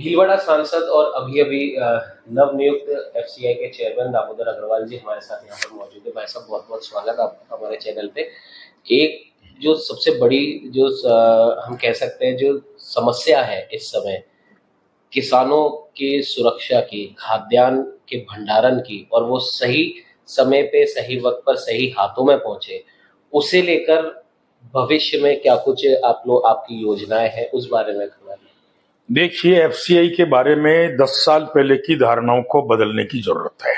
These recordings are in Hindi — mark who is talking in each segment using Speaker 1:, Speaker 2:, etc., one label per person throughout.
Speaker 1: भीलवाड़ा सांसद और अभी अभी नवनियुक्त एफसीआई के चेयरमैन दामोदर अग्रवाल जी हमारे साथ यहाँ पर मौजूद है। भाई साहब, बहुत बहुत स्वागत आपका हमारे चैनल पे। एक जो सबसे बड़ी जो हम कह सकते हैं जो समस्या है इस समय, किसानों की सुरक्षा की, खाद्यान्न के भंडारण की, और वो सही समय पे सही वक्त पर सही हाथों में पहुंचे, उसे लेकर भविष्य में क्या कुछ आपकी योजनाएं हैं, उस बारे में थोड़ा।
Speaker 2: देखिए, एफसीआई के बारे में 10 साल पहले की धारणाओं को बदलने की जरूरत है।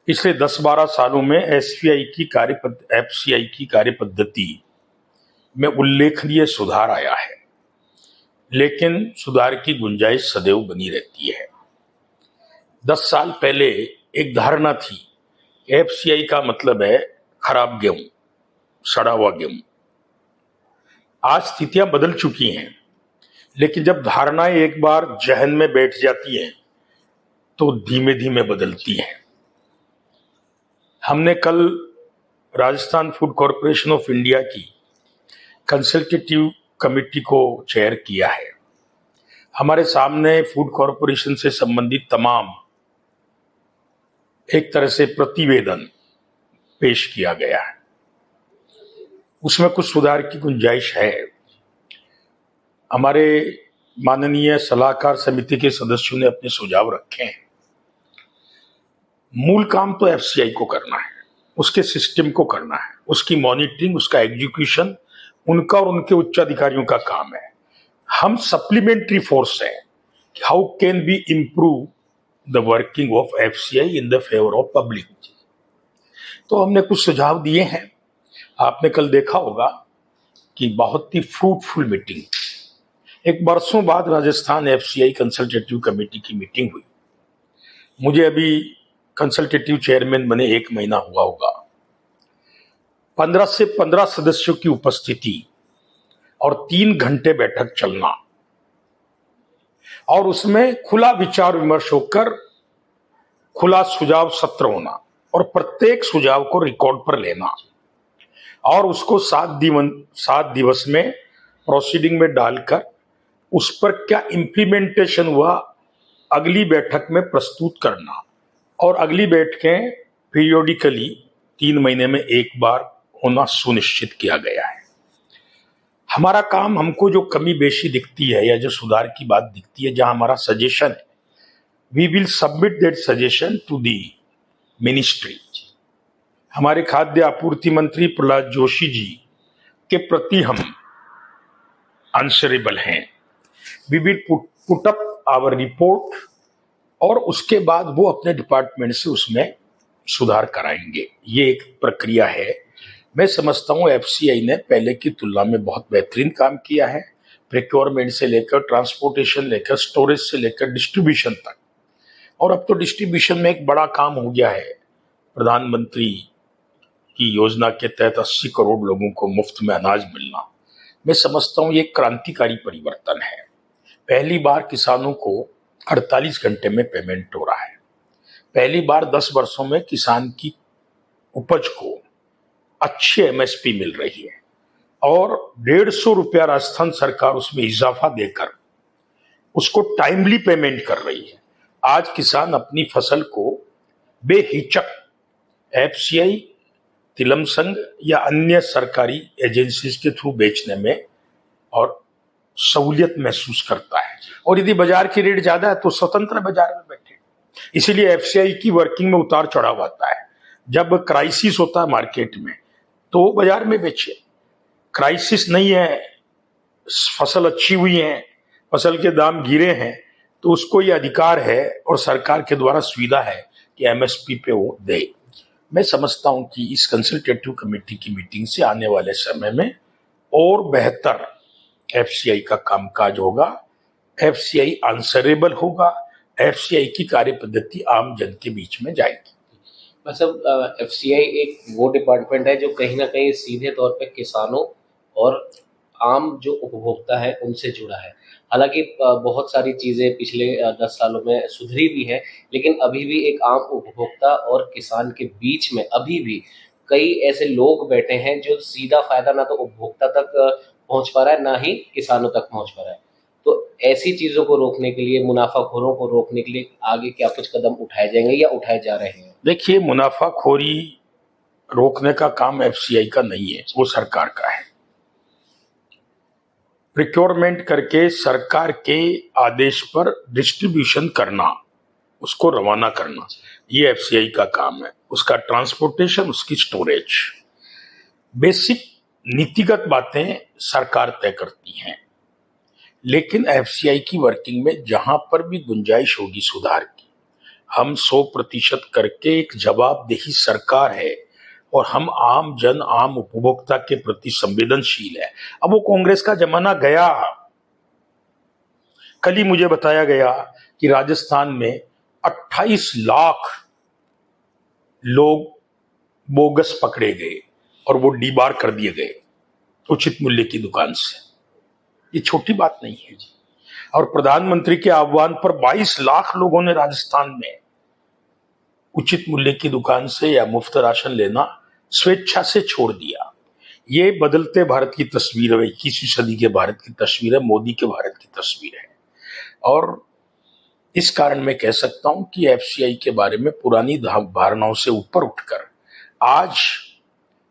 Speaker 2: पिछले 10-12 सालों में एफसीआई की कार्य पद्धति में उल्लेखनीय सुधार आया है, लेकिन सुधार की गुंजाइश सदैव बनी रहती है। 10 साल पहले एक धारणा थी, एफसीआई का मतलब है खराब गेहूं, सड़ा हुआ गेहूं। आज स्थितियां बदल चुकी हैं, लेकिन जब धारणाएं एक बार जहन में बैठ जाती हैं तो धीमे धीमे बदलती हैं। हमने कल Rajasthan food corporation of India की कंसल्टेटिव कमेटी को चेयर किया है। हमारे सामने फूड कॉरपोरेशन से संबंधित तमाम एक तरह से प्रतिवेदन पेश किया गया है। उसमें कुछ सुधार की गुंजाइश है। हमारे माननीय सलाहकार समिति के सदस्यों ने अपने सुझाव रखे हैं। मूल काम तो एफसीआई को करना है, उसके सिस्टम को करना है, उसकी मॉनिटरिंग, उसका एग्जीक्यूशन उनका और उनके उच्च अधिकारियों का काम है। हम सप्लीमेंट्री फोर्स है। How can be improve the working of FCI in the favour of public. तो हमने कुछ सुझाव दिए हैं। आपने कल देखा होगा कि बहुत ही फ्रूटफुल मीटिंग, एक बरसों बाद राजस्थान एफसीआई कंसल्टेटिव कमेटी की मीटिंग हुई। मुझे अभी कंसल्टेटिव चेयरमैन बने 1 महीना हुआ होगा। 15 से 15 सदस्यों की उपस्थिति और 3 घंटे बैठक चलना, और उसमें खुला विचार विमर्श होकर खुला सुझाव सत्र होना, और प्रत्येक सुझाव को रिकॉर्ड पर लेना और उसको 7 दिवस में प्रोसीडिंग में डालकर उस पर क्या इंप्लीमेंटेशन हुआ अगली बैठक में प्रस्तुत करना, और अगली बैठकें पीरियोडिकली 3 महीने में एक बार होना सुनिश्चित किया गया है। हमारा काम, हमको जो कमी बेशी दिखती है या जो सुधार की बात दिखती है, जहां हमारा सजेशन है, we will submit that suggestion to the ministry. हमारे खाद्य आपूर्ति मंत्री प्रहलाद जोशी जी के प्रति हम आंसरेबल हैं। We will put up our report, और उसके बाद वो अपने डिपार्टमेंट से उसमें सुधार कराएंगे। ये एक प्रक्रिया है। मैं समझता हूँ एफसीआई ने पहले की तुलना में बहुत बेहतरीन काम किया है, प्रोक्योरमेंट से लेकर ट्रांसपोर्टेशन लेकर स्टोरेज से लेकर डिस्ट्रीब्यूशन तक। और अब तो डिस्ट्रीब्यूशन में एक बड़ा काम हो गया है। प्रधानमंत्री की योजना के तहत 80 करोड़ लोगों को मुफ्त में अनाज मिलना, मैं समझता हूँ ये क्रांतिकारी परिवर्तन है। पहली बार किसानों को 48 घंटे में पेमेंट हो रहा है। पहली बार 10 वर्षों में किसान की उपज को अच्छी एमएसपी मिल रही है, और 150 रुपया राजस्थान सरकार उसमें इजाफा देकर उसको टाइमली पेमेंट कर रही है। आज किसान अपनी फसल को बेहिचक एफसीआई, तिलम संघ या अन्य सरकारी एजेंसीज के थ्रू बेचने में और सहूलियत महसूस करता है। और यदि बाजार की रेट ज्यादा है तो स्वतंत्र बाजार में बैठे। इसीलिए एफसीआई की वर्किंग में उतार चढ़ाव आता है। जब क्राइसिस होता है मार्केट में तो बाजार में बेचे। क्राइसिस नहीं है, फसल अच्छी हुई है, फसल के दाम गिरे हैं, तो उसको ये अधिकार है और सरकार के द्वारा सुविधा है कि एमएसपी पे वो दे। मैं समझता हूं कि इस कंसल्टेटिव कमेटी की मीटिंग से आने वाले समय में और बेहतर एफसीआई का कामकाज होगा, एफसीआई आंसरेबल होगा, एफसीआई की कार्य पद्धति आम जन के बीच में जाएगी।
Speaker 1: मतलब एफसीआई एक वो डिपार्टमेंट है जो कहीं ना कहीं सीधे तौर पे किसानों और आम जो उपभोक्ता है उनसे जुड़ा है। हालांकि बहुत सारी चीज़ें पिछले 10 सालों में सुधरी भी है, लेकिन अभी भी एक आम उपभोक्ता और किसान के बीच में अभी भी कई ऐसे लोग बैठे हैं जो सीधा फायदा ना तो उपभोक्ता तक पहुंच पा रहा है, ना ही किसानों तक पहुंच पा रहा है। तो ऐसी चीजों को रोकने के लिए, मुनाफाखोरों को रोकने के लिए आगे क्या कुछ कदम उठाए जाएंगे या उठाए जा रहे हैं?
Speaker 2: देखिए, मुनाफाखोरी रोकने का काम एफसीआई का नहीं है, वो सरकार का है। प्रिक्योरमेंट करके सरकार के आदेश पर डिस्ट्रीब्यूशन करना, उसको रवाना करना, ये एफसीआई का काम है। उसका ट्रांसपोर्टेशन, उसकी स्टोरेज, बेसिक नीतिगत बातें सरकार तय करती हैं। लेकिन एफसीआई की वर्किंग में जहां पर भी गुंजाइश होगी सुधार की, हम 100% करके, एक जवाबदेही सरकार है और हम आम जन, आम उपभोक्ता के प्रति संवेदनशील है। अब वो कांग्रेस का जमाना गया। कल ही मुझे बताया गया कि राजस्थान में 28 लाख लोग बोगस पकड़े गए और वो डीबार कर दिए गए उचित मूल्य की दुकान से। ये छोटी बात नहीं है। और प्रधानमंत्री के आह्वान पर 22 लाख लोगों ने राजस्थान में उचित मूल्य की दुकान से या मुफ्त राशन लेना स्वेच्छा से छोड़ दिया। ये बदलते भारत की तस्वीर है, 21वीं सदी के भारत की तस्वीर है, मोदी के भारत की तस्वीर है। और इस कारण मैं कह सकता हूं कि एफसीआई के बारे में पुरानी धारणाओं से ऊपर उठकर आज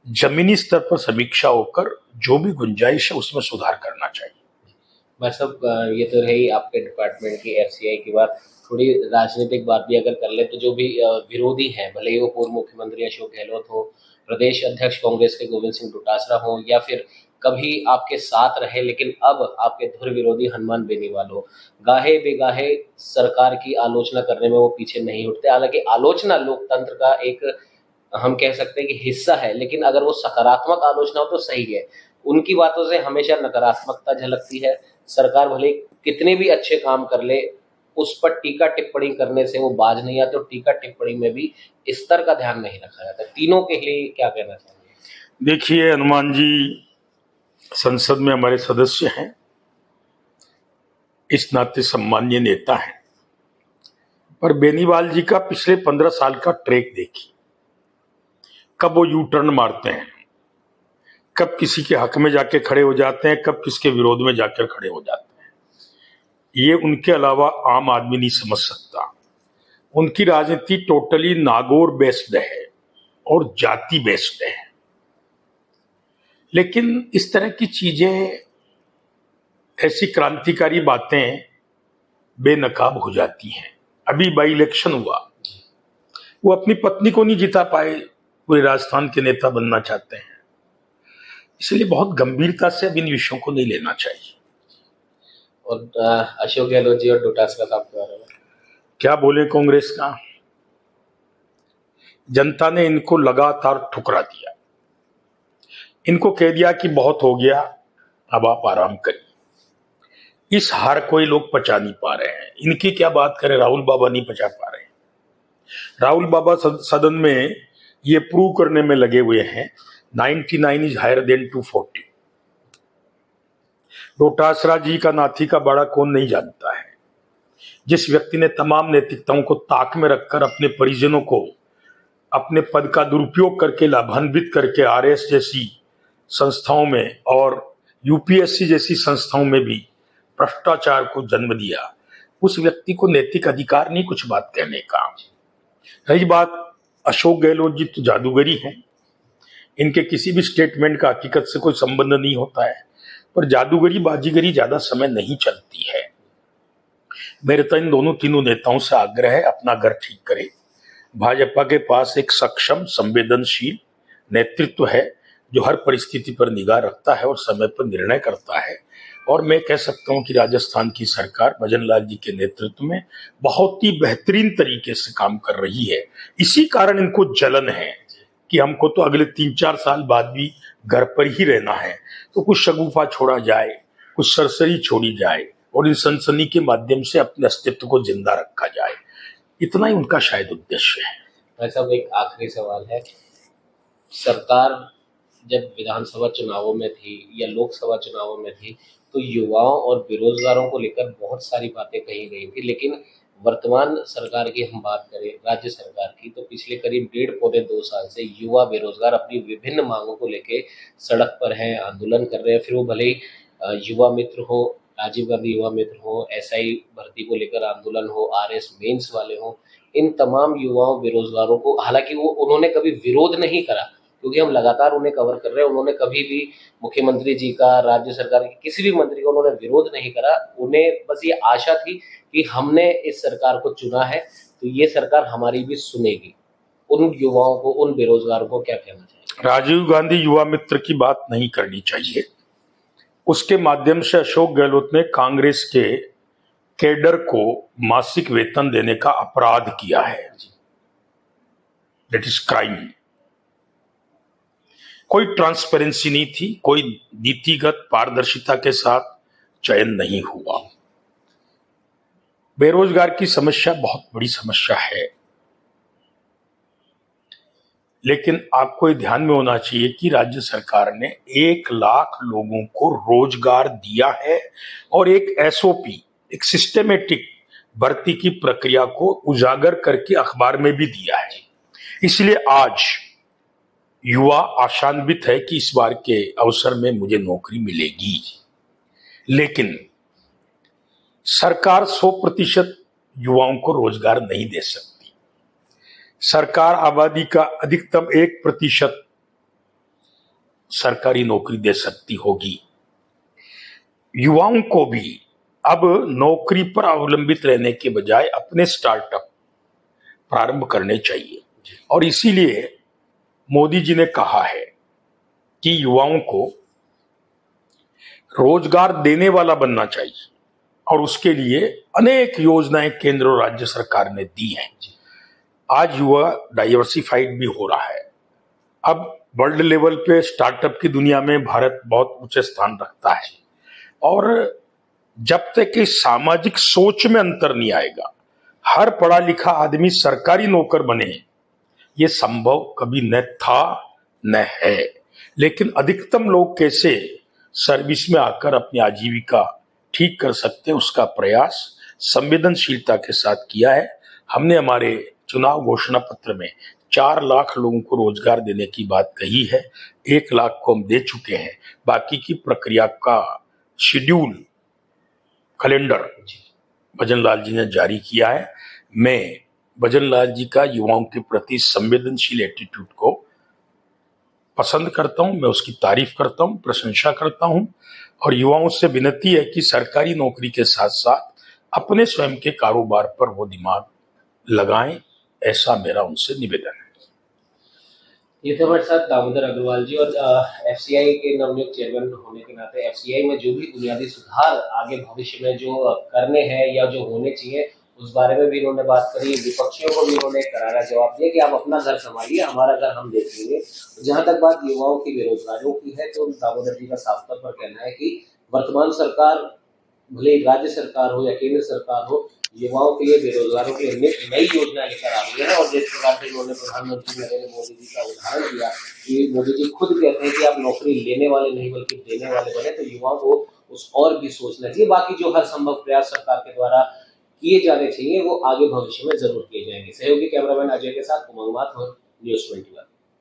Speaker 2: जमीनी स्तर पर समीक्षा होकर जो भी गुंजाइश है उसमें सुधार करना चाहिए।
Speaker 1: भाई साहब, ये तो रही आपके डिपार्टमेंट की एफसीआई की बात। थोड़ी राजनीतिक बात भी अगर कर ले तो जो भी विरोधी हैं, भले ही वो पूर्व मुख्यमंत्री अशोक गहलोत हो, प्रदेश अध्यक्ष कांग्रेस के गोविंद सिंह डोटासरा हो, या फिर कभी आपके साथ रहे लेकिन अब आपके धुर विरोधी हनुमान बेनीवाल हो, गाहे बेगाहे सरकार की आलोचना करने में वो पीछे नहीं उठते। हालांकि आलोचना लोकतंत्र का एक, हम कह सकते हैं कि हिस्सा है, लेकिन अगर वो सकारात्मक आलोचना हो तो सही है। उनकी बातों से हमेशा नकारात्मकता झलकती है। सरकार भले कितने भी अच्छे काम कर ले, उस पर टीका टिप्पणी करने से वो बाज नहीं आते, और टीका टिप्पणी में भी स्तर का ध्यान नहीं रखा जाता। तीनों के लिए क्या कहना चाहिए?
Speaker 2: देखिए, हनुमान जी संसद में हमारे सदस्य हैं, इस नाते सम्मानीय नेता हैं, पर बेनीवाल जी का पिछले 15 साल का ट्रैक देखिए। कब वो यू टर्न मारते हैं, कब किसी के हक में जाके खड़े हो जाते हैं, कब किसके विरोध में जाकर खड़े हो जाते हैं। ये उनके अलावा आम आदमी नहीं समझ सकता। उनकी राजनीति टोटली नागौर बेस्ड है और जाति बेस्ड है। लेकिन इस तरह की चीजें, ऐसी क्रांतिकारी बातें बेनकाब हो जाती हैं। अभी बाई इलेक्शन हुआ, वो अपनी पत्नी को नहीं जिता पाए, पूरे राजस्थान के नेता बनना चाहते हैं। इसलिए बहुत गंभीरता से अब इन विषयों को नहीं लेना चाहिए।
Speaker 1: और अशोक गहलोत जी और डोटासरा साहब के बारे में
Speaker 2: क्या बोले कांग्रेस का? जनता ने इनको लगातार ठुकरा दिया, इनको कह दिया कि बहुत हो गया, अब आप आराम करिए। इस हार को ये लोग पचा नहीं पा रहे हैं। इनकी क्या बात करें, राहुल बाबा नहीं पचा पा रहे हैं। राहुल बाबा सदन में ये प्रूव करने में लगे हुए हैं 99 इज हायर देन 240। डोटासरा जी का नाथी का बाड़ा कौन नहीं जानता है। जिस व्यक्ति ने तमाम नैतिकताओं को ताक में रखकर अपने परिजनों को अपने पद का दुरुपयोग करके लाभान्वित करके आरएस जैसी संस्थाओं में और यूपीएससी जैसी संस्थाओं में भी भ्रष्टाचार को जन्म दिया, उस व्यक्ति को नैतिक अधिकार नहीं कुछ बात कहने का। रही बात अशोक गहलोत जी, तो जादूगरी हैं। इनके किसी भी स्टेटमेंट का हकीकत से कोई संबंध नहीं होता है, पर जादूगरी बाजीगरी ज्यादा समय नहीं चलती है। मेरे तो इन दोनों तीनों नेताओं से आग्रह है, अपना घर ठीक करें। भाजपा के पास एक सक्षम, संवेदनशील नेतृत्व है जो हर परिस्थिति पर निगाह रखता है और समय पर निर्णय करता है। और मैं कह सकता हूं कि राजस्थान की सरकार भजन लाल जी के नेतृत्व में बहुत ही बेहतरीन तरीके से काम कर रही है। इसी कारण इनको जलन है कि हमको तो अगले 3-4 साल बाद भी घर पर ही रहना है, तो कुछ शगुफा छोड़ा जाए, कुछ सरसरी छोड़ी जाए और इस सनसनी के माध्यम से अपने अस्तित्व को जिंदा रखा जाए। इतना ही उनका शायद उद्देश्य है।
Speaker 1: भाई साहब, एक आखिरी सवाल है। सरकार जब विधानसभा चुनावों में थी या लोकसभा चुनावों में थी, तो युवाओं और बेरोजगारों को लेकर बहुत सारी बातें कही गई थी, लेकिन वर्तमान सरकार की हम बात करें, राज्य सरकार की, तो पिछले करीब 1.5-2 साल से युवा बेरोजगार अपनी विभिन्न मांगों को लेकर सड़क पर हैं, आंदोलन कर रहे हैं। फिर वो भले ही युवा मित्र हो राजीव गांधी युवा मित्र हो, एसआई भर्ती को लेकर आंदोलन हो, आरएस मेंस वाले हो, इन तमाम युवाओं बेरोजगारों को, हालांकि वो उन्होंने कभी विरोध नहीं करा क्योंकि हम लगातार उन्हें कवर कर रहे हैं, उन्होंने कभी भी मुख्यमंत्री जी का, राज्य सरकार के किसी भी मंत्री का उन्होंने विरोध नहीं करा। उन्हें बस ये आशा थी कि हमने इस सरकार को चुना है तो ये सरकार हमारी भी सुनेगी। उन युवाओं को, उन बेरोजगारों को क्या कहना चाहिए?
Speaker 2: राजीव गांधी युवा मित्र की बात नहीं करनी चाहिए। उसके माध्यम से अशोक गहलोत ने कांग्रेस के कैडर को मासिक वेतन देने का अपराध किया है। That is crime. कोई ट्रांसपेरेंसी नहीं थी, कोई नीतिगत पारदर्शिता के साथ चयन नहीं हुआ। बेरोजगार की समस्या बहुत बड़ी समस्या है, लेकिन आपको ये ध्यान में होना चाहिए कि राज्य सरकार ने 1 लाख लोगों को रोजगार दिया है और एक एसओपी, एक सिस्टेमेटिक भर्ती की प्रक्रिया को उजागर करके अखबार में भी दिया है। इसलिए आज युवा आशान्वित है कि इस बार के अवसर में मुझे नौकरी मिलेगी। लेकिन सरकार 100% युवाओं को रोजगार नहीं दे सकती। सरकार आबादी का अधिकतम 1% सरकारी नौकरी दे सकती होगी। युवाओं को भी अब नौकरी पर अवलंबित रहने के बजाय अपने स्टार्टअप प्रारंभ करने चाहिए और इसीलिए मोदी जी ने कहा है कि युवाओं को रोजगार देने वाला बनना चाहिए और उसके लिए अनेक योजनाएं केंद्र और राज्य सरकार ने दी हैं। आज युवा डाइवर्सिफाइड भी हो रहा है। अब वर्ल्ड लेवल पे स्टार्टअप की दुनिया में भारत बहुत ऊंचे स्थान रखता है और जब तक कि सामाजिक सोच में अंतर नहीं आएगा, हर पढ़ा लिखा आदमी सरकारी नौकर बने, ये संभव कभी न था न है। लेकिन अधिकतम लोग कैसे सर्विस में आकर अपनी आजीविका ठीक कर सकते हैं, उसका प्रयास संवेदनशीलता के साथ किया है। हमने हमारे चुनाव घोषणा पत्र में 4 लाख लोगों को रोजगार देने की बात कही है। 1 लाख को हम दे चुके हैं। बाकी की प्रक्रिया का शेड्यूल, कैलेंडर भजनलाल जी ने जारी किया है। मैं भजनलाल जी का युवाओं के प्रति संवेदनशील एटीट्यूड को पसंद करता हूं, मैं उसकी तारीफ करता हूं, प्रशंसा करता हूं और युवाओं से विनती है कि सरकारी नौकरी के साथ साथ अपने स्वयं के कारोबार पर वो दिमाग लगाएं, ऐसा मेरा उनसे निवेदन है।
Speaker 1: ये थे हमारे साथ दामोदर अग्रवाल जी और एफसीआई के नवनियुक्त चेयरमैन होने के नाते एफसीआई में जो भी बुनियादी सुधार आगे भविष्य में जो करने हैं या जो होने चाहिए उस बारे में भी इन्होंने बात करी। विपक्षियों को भी इन्होंने करारा जवाब दिया कि आप अपना घर संभालिए, हमारा घर हम देखेंगे। जहां तक बात युवाओं की बेरोजगारियों की है तो दामोदर जी का साफ तौर पर कहना है कि वर्तमान सरकार, भले राज्य सरकार हो या केंद्र सरकार हो, युवाओं के लिए, बेरोजगारों के लिए नई योजना लेकर आ रही है। और जिस प्रकार से उन्होंने प्रधानमंत्री नरेंद्र मोदी जी का उदाहरण दिया कि मोदी जी खुद कहते हैं कि आप नौकरी लेने वाले नहीं बल्कि देने वाले बने, तो युवाओं को उस और भी सोचना चाहिए। बाकी जो हर संभव प्रयास सरकार के द्वारा किए जाने चाहिए वो आगे भविष्य में जरूर किए जाएंगे। सहयोगी कैमरामैन अजय के साथ उमंग माथुर, न्यूज़ 21।